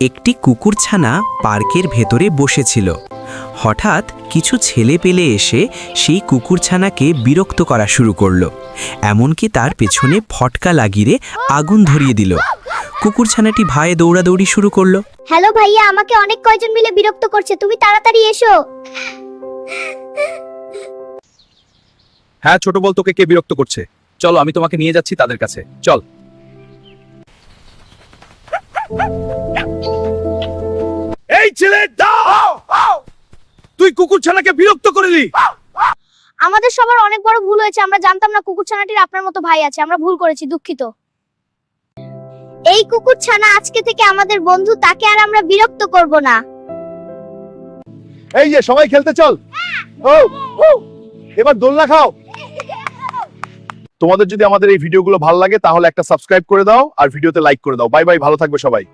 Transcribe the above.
একটি কুকুরছানা পার্কের ভেতরে বসেছিল। হঠাৎ কিছু ছেলেপেলে এসে সেই কুকুরছানাকে বিরক্ত করা শুরু করলো, এমনকি তার পেছনে ফটকা লাগিয়ে আগুন ধরিয়ে দিল। কুকুরছানাটি ভয়ে দৌড়াদৌড়ি শুরু করলো। হ্যালো ভাইয়া, আমাকে অনেক কয়জন মিলে বিরক্ত করছে, তুমি তাড়াতাড়ি এসো। হ্যাঁ ছোট বল, তোকে কে বিরক্ত করছে? চলো আমি তোমাকে নিয়ে যাচ্ছি তাদের কাছে, চল। এই ছেলে দাও, তুই কুকুরছানাকে বিরক্ত করলি। আমাদের সবার অনেক বড় ভুল হয়েছে, আমরা জানতাম না কুকুরছানাটির আপনার মতো ভাই আছে, আমরা ভুল করেছি, দুঃখিত। এই কুকুরছানা আজকে থেকে আমাদের বন্ধু, তাকে আর আমরা বিরক্ত করব না। এই যে সবাই খেলতে চল। এবার দোলনা খাও। তোমাদের যদি আমাদের এই ভিডিওগুলো ভালো লাগে তাহলে একটা সাবস্ক্রাইব করে দাও আর ভিডিওতে লাইক করে দাও। বাই বাই, ভালো থাকবে সবাই।